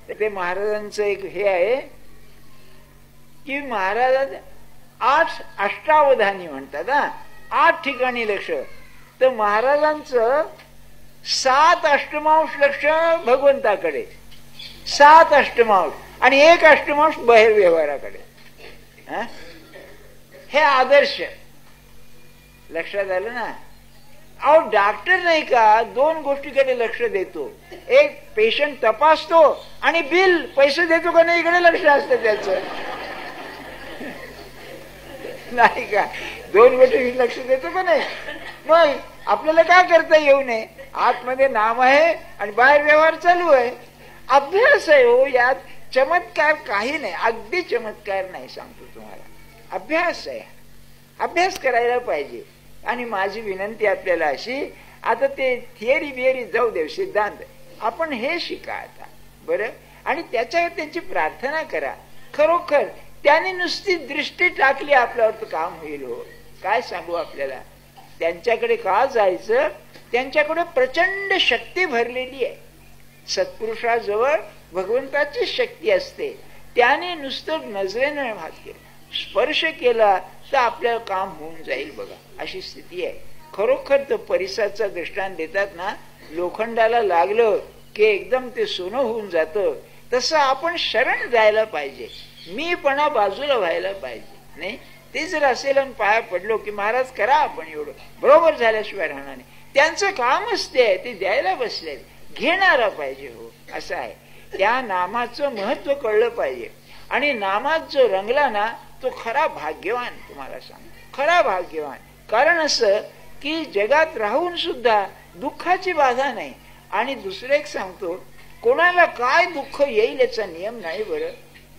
ते महाराजांचं एक हे आहे की महाराज 8 अष्टावधानी म्हणतात. 8 ठिकाणी लक्ष. तर महाराजांचं 7 अष्टमांश लक्ष भगवंताकडे, 7 अष्टमांश आणि 1 अष्टमांश बाहेर व्यवहाराकडे. हे आदर्श लक्षात आलं ना. अहो डॉक्टर नाही का 2 गोष्टीकडे लक्ष देतो. एक पेशंट तपासतो आणि बिल पैसे देतो का नाही इकडे लक्ष असतं त्याचं, नाही का. 2 गोष्टी लक्ष देतो का नाही. मग आपल्याला काय करता येऊ नये. आतमध्ये नाम आहे आणि बाहेर व्यवहार चालू आहे. अभ्यास आहे हो यात. चमत्कार काही नाही, अगदी चमत्कार नाही सांगतो तुम्हाला. अभ्यास आहे, अभ्यास करायला पाहिजे. आणि माझी विनंती आपल्याला अशी, आता ते थिअरी बिअरी जाऊ दे, सिद्धांत आपण हे शिका आता बरं. आणि त्याच्यावर त्यांची प्रार्थना करा. खरोखर त्याने नुसती दृष्टी टाकली आपल्यावर तर काम होईल हो. काय सांगू आपल्याला. त्यांच्याकडे का जायचं. त्यांच्याकडे प्रचंड शक्ती भरलेली आहे. सत्पुरुषाजवळ भगवंताची शक्ती असते. त्याने नुसतं नजरेनं भात केला, स्पर्श केला तर आपल्याला काम होऊन जाईल बघा, अशी स्थिती आहे. खरोखर तो परिसाचा दृष्टांत देतात ना, लोखंडाला लागलं की एकदम ते सोनं होऊन जातं. तसं आपण शरण जायला पाहिजे, मीपणा बाजूला व्हायला पाहिजे. नाही ते जर असेल आणि पाया पडलो की महाराज करा आपण एवढं, बरोबर झाल्याशिवाय राहणार नाही. त्यांचं कामच ते आहे, ते द्यायला बसले, घेणारा पाहिजे हो, असं आहे. त्या नामाचं महत्व कळलं पाहिजे. आणि नामात जो रंगला ना तो खरा भाग्यवान. तुम्हाला सांग खरा भाग्यवान. कारण असं की जगात राहून सुद्धा दुःखाची बाधा नाही. आणि दुसरं एक सांगतो, कोणाला काय दुःख येईल याचा नियम नाही बरं.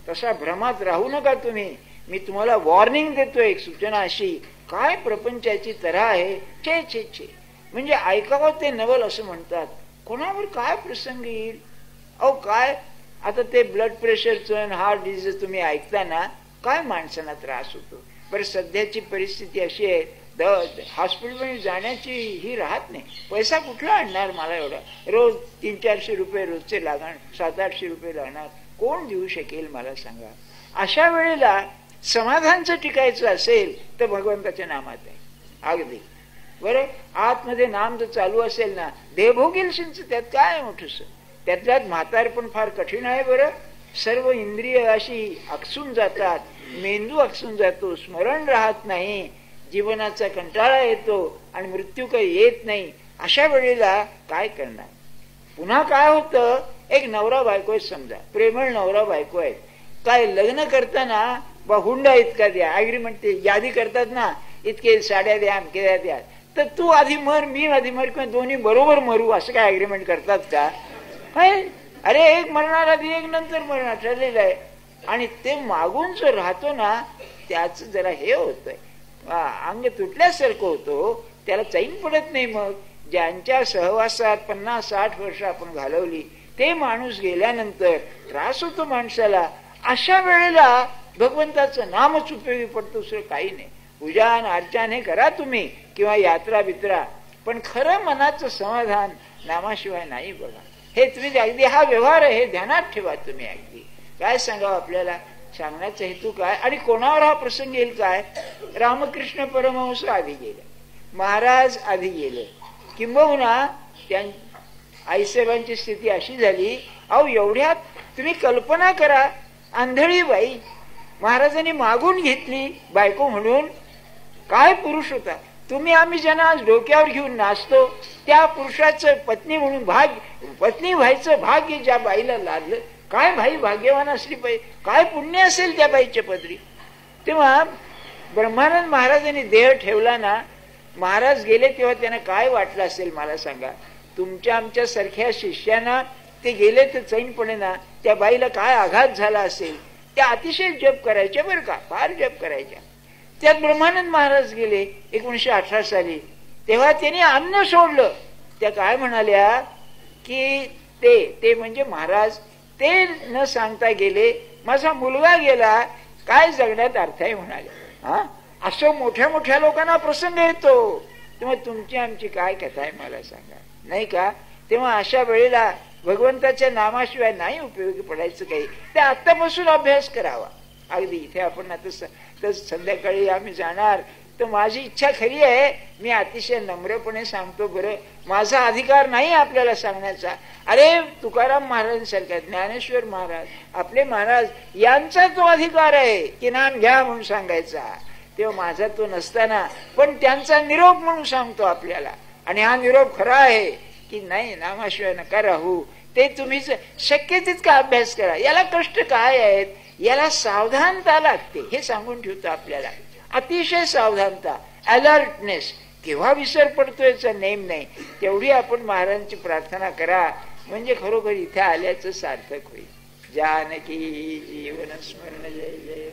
तसा भ्रमात राहू नका तुम्ही. मी तुम्हाला वॉर्निंग देतो, एक सूचना अशी, काय प्रपंचाची तऱ्हा आहे. छे छे छे म्हणजे ऐकावं ते नवल असं म्हणतात. कोणावर काय प्रसंग येईल. अहो काय आता ते ब्लड प्रेशरचं हार्ट डिझीज तुम्ही ऐकता ना, काय माणसांना त्रास होतो. बरं सध्याची परिस्थिती अशी आहे, हॉस्पिटलमध्ये जाण्याची ही राहत नाही. पैसा कुठला आणणार मला एवढा. रोज 300-400 रुपये रोजचे लागणार, 700-800 रुपये लागणार. कोण देऊ शकेल मला सांगा. अशा वेळेला समाधानचं टिकायचं असेल तर भगवंताच्या नामात आहे अगदी बरं. आतमध्ये नाम जर चालू असेल ना, देहभोगील शिंच त्यात काय मोठस. त्यातल्यात म्हातार पण फार कठीण आहे बरं. सर्व इंद्रिय अशी अकसून जातात, मेंदू अकसून जातो, स्मरण राहत नाही, जीवनाचा कंटाळा येतो आणि मृत्यू काही येत नाही. अशा वेळेला काय करणार. पुन्हा काय होतं, एक नवरा बायको आहे समजा, प्रेमळ नवरा बायको आहेत. काय लग्न करताना बा हुंडा इतका द्या, अग्रीमेंट ते यादी करतात ना, इतके साड्या द्या, अमके द्या, तर तू आधी मर मी आधी मर किंवा दोन्ही बरोबर मरू असं काय अग्रीमेंट करतात का. अरे एक मरणार आधी एक नंतर मरणार ठरलेलं आहे. आणि ते मागून जो राहतो ना त्याच जरा हे होतंय, अंग तुटल्यासारखं होतो, त्याला चैन पडत नाही. मग ज्यांच्या सहवासात 50-60 वर्ष आपण घालवली ते माणूस गेल्यानंतर त्रास होतो माणसाला. अशा वेळेला भगवंताचं नामच उपयोगी पडतो, दुसरं काही नाही. पूजन अर्चन हे करा तुम्ही किंवा यात्रा बित्रा, पण खरं मनाचं समाधान नामाशिवाय नाही बघा. हे तुम्ही अगदी हा व्यवहार आहे हे ध्यानात ठेवा तुम्ही. अगदी काय सांगावं आपल्याला, सांगण्याचा हेतू काय आणि कोणावर हा प्रसंग येईल काय. रामकृष्ण परमहंस आधी गेले, महाराज आधी गेले, किंबहुना त्या आईसाहेबांची स्थिती अशी झाली. अहो एवढ्यात तुम्ही कल्पना करा, आंधळी बाई महाराजांनी मागून घेतली बायको म्हणून. काय पुरुष होता. तुम्ही आम्ही ज्यांना आज डोक्यावर घेऊन नाचतो त्या पुरुषाचं पत्नी म्हणून पत्नी व्हायचं भाग्य ज्या बाईला लादलं, काय बाई भाग्यवान असली पाहिजे, काय पुण्य असेल त्या बाईच्या पदरी. तेव्हा ब्रह्मानंद महाराजांनी देह ठेवला ना, महाराज गेले तेव्हा त्यांना काय वाटलं असेल मला सांगा. तुमच्या आमच्या सारख्या शिष्यांना ते गेले तर चैन पडे ना, त्या बाईला काय आघात झाला असेल. त्या अतिशय जप करायच्या बरं का, फार जप करायच्या. त्यात ब्रह्मानंद महाराज गेले 1918 साली, तेव्हा त्यांनी अन्न सोडलं. त्या काय म्हणाल्या की ते म्हणजे महाराज ते न सांगता गेले, माझा मुलगा गेला, काय जगण्यात अर्थ आहे म्हणाले. असं मोठ्या मोठ्या लोकांना प्रसंग येतो, तेव्हा तुमची आमची काय कथा आहे मला सांगा, नाही का. तेव्हा अशा वेळेला भगवंताच्या नामाशिवाय नाही उपयोगी पडायचं काही. ते आत्तापासून अभ्यास करावा. अगदी इथे आपण आता तर संध्याकाळी आम्ही जाणार, तर माझी इच्छा खरी आहे, मी अतिशय नम्रपणे सांगतो बरं, माझा अधिकार नाही आपल्याला सांगण्याचा. अरे तुकाराम महाराजांसारखा, ज्ञानेश्वर महाराज, आपले महाराज यांचा तो अधिकार आहे की नाम घ्या म्हणून सांगायचा. तेव्हा माझा तो नसताना पण त्यांचा निरोप म्हणून सांगतो आपल्याला. आणि हा निरोप खरा आहे की नाही, नामाशिवाय नका राहू. ते तुम्ही शक्य तितका अभ्यास करा. याला कष्ट काय आहेत, याला सावधानता लागते, हे सांगून ठेवतो आपल्याला. अतिशय सावधानता, अलर्टनेस. केव्हा विसर पडतोय याचा नेम नाही. तेवढी आपण महाराजांची प्रार्थना करा, म्हणजे खरोखर इथे आल्याचं सार्थक होईल. जानकी जीवन स्मरण जय जय.